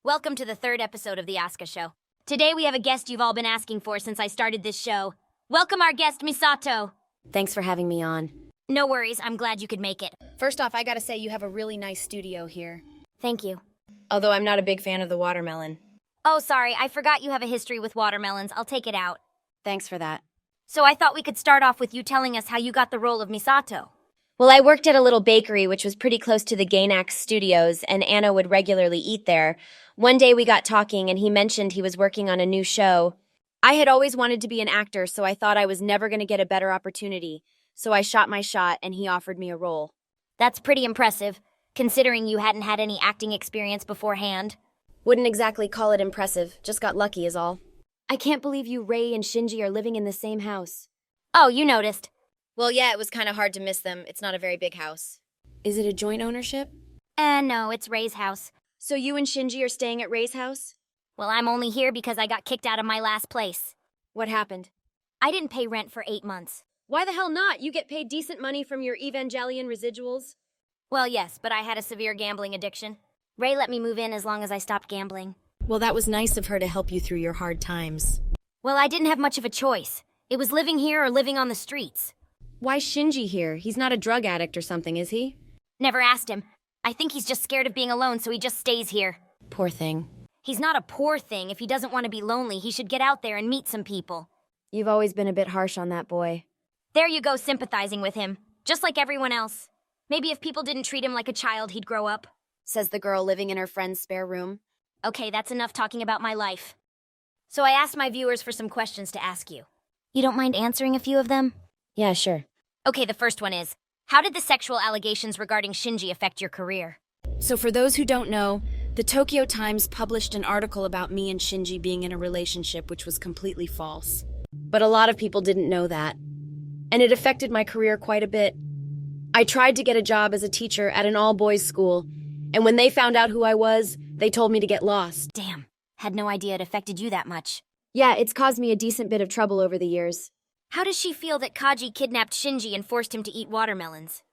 Welcome to the third episode of the Asuka Show. Today we have a guest you've all been asking for since I started this show. Welcome our guest, Misato. Thanks for having me on. No worries, I'm glad you could make it. First off, I gotta say you have a really nice studio here. Thank you. Although I'm not a big fan of the watermelon. Oh, sorry, I forgot you have a history with watermelons. I'll take it out. Thanks for that. So I thought we could start off with you telling us how you got the role of Misato. Well, I worked at a little bakery which was pretty close to the Gainax studios, and Anna would regularly eat there. One day we got talking and he mentioned he was working on a new show. I had always wanted to be an actor, so I thought I was never going to get a better opportunity. So I shot my shot and he offered me a role. That's pretty impressive, considering you hadn't had any acting experience beforehand. Wouldn't exactly call it impressive, just got lucky is all. I can't believe you, Ray, and Shinji are living in the same house. Oh, you noticed. Well, yeah, it was kind of hard to miss them. It's not a very big house. Is it a joint ownership? No, it's Ray's house. So you and Shinji are staying at Ray's house? Well, I'm only here because I got kicked out of my last place. What happened? I didn't pay rent for 8 months. Why the hell not? You get paid decent money from your Evangelion residuals. Well, yes, but I had a severe gambling addiction. Ray let me move in as long as I stopped gambling. Well, that was nice of her to help you through your hard times. Well, I didn't have much of a choice. It was living here or living on the streets. Why Shinji here? He's not a drug addict or something, is he? Never asked him. I think he's just scared of being alone, so he just stays here. Poor thing. He's not a poor thing. If he doesn't want to be lonely, he should get out there and meet some people. You've always been a bit harsh on that boy. There you go, sympathizing with him. Just like everyone else. Maybe if people didn't treat him like a child, he'd grow up. Says the girl living in her friend's spare room. Okay, that's enough talking about my life. So I asked my viewers for some questions to ask you. You don't mind answering a few of them? Yeah, sure. Okay, the first one is, how did the sexual allegations regarding Shinji affect your career? So for those who don't know, the Tokyo Times published an article about me and Shinji being in a relationship which was completely false. But a lot of people didn't know that. And it affected my career quite a bit. I tried to get a job as a teacher at an all-boys school, and when they found out who I was, they told me to get lost. Damn, had no idea it affected you that much. Yeah, it's caused me a decent bit of trouble over the years. How does she feel that Kaji kidnapped Shinji and forced him to eat watermelons?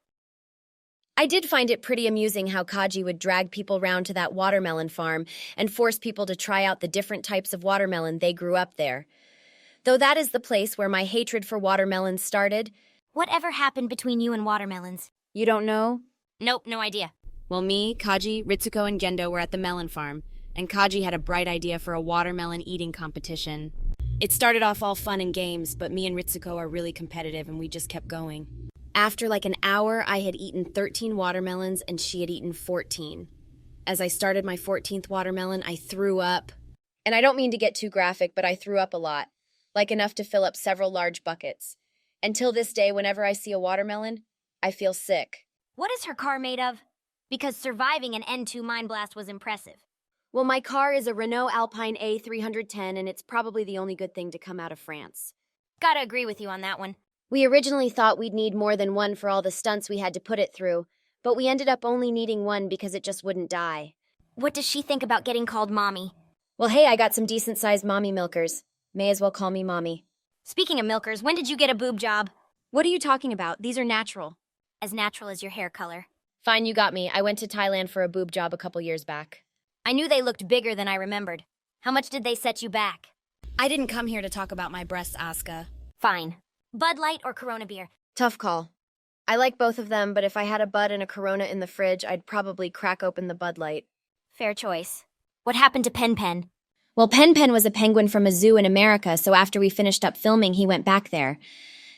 I did find it pretty amusing how Kaji would drag people round to that watermelon farm and force people to try out the different types of watermelon they grew up there. Though that is the place where my hatred for watermelons started. Whatever happened between you and watermelons? You don't know? Nope, no idea. Well, me, Kaji, Ritsuko, and Gendo were at the melon farm, and Kaji had a bright idea for a watermelon eating competition. It started off all fun and games, but me and Ritsuko are really competitive and we just kept going. After like an hour, I had eaten 13 watermelons and she had eaten 14. As I started my 14th watermelon, I threw up. And I don't mean to get too graphic, but I threw up a lot, like enough to fill up several large buckets. Until this day, whenever I see a watermelon, I feel sick. What is her car made of? Because surviving an N2 mine blast was impressive. Well, my car is a Renault Alpine A310, and it's probably the only good thing to come out of France. Gotta agree with you on that one. We originally thought we'd need more than one for all the stunts we had to put it through, but we ended up only needing one because it just wouldn't die. What does she think about getting called Mommy? Well, hey, I got some decent-sized mommy milkers. May as well call me Mommy. Speaking of milkers, when did you get a boob job? What are you talking about? These are natural. As natural as your hair color. Fine, you got me. I went to Thailand for a boob job a couple years back. I knew they looked bigger than I remembered. How much did they set you back? I didn't come here to talk about my breasts, Asuka. Fine. Bud Light or Corona beer? Tough call. I like both of them, but if I had a Bud and a Corona in the fridge, I'd probably crack open the Bud Light. Fair choice. What happened to Pen Pen? Well, Pen Pen was a penguin from a zoo in America, so after we finished up filming, he went back there.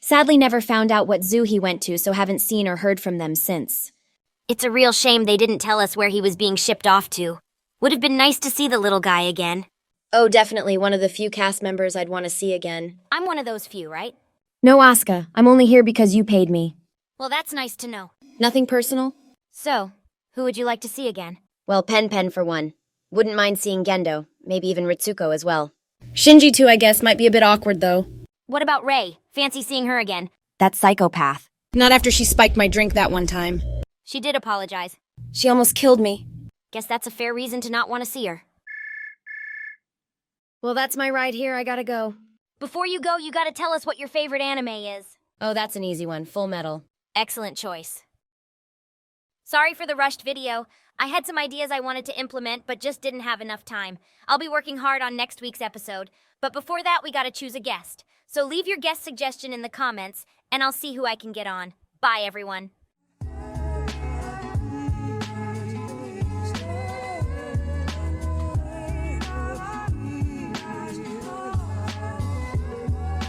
Sadly, never found out what zoo he went to, so haven't seen or heard from them since. It's a real shame they didn't tell us where he was being shipped off to. Would have been nice to see the little guy again. Oh, definitely one of the few cast members I'd want to see again. I'm one of those few, right? No, Asuka. I'm only here because you paid me. Well, that's nice to know. Nothing personal? So, who would you like to see again? Well, Pen Pen for one. Wouldn't mind seeing Gendo. Maybe even Ritsuko as well. Shinji too, I guess. Might be a bit awkward, though. What about Ray? Fancy seeing her again. That psychopath. Not after she spiked my drink that one time. She did apologize. She almost killed me. Guess that's a fair reason to not want to see her. Well, that's my ride here. I gotta go. Before you go, you gotta tell us what your favorite anime is. Oh, that's an easy one. Full Metal. Excellent choice. Sorry for the rushed video. I had some ideas I wanted to implement, but just didn't have enough time. I'll be working hard on next week's episode. But before that, we gotta choose a guest. So leave your guest suggestion in the comments, and I'll see who I can get on. Bye, everyone.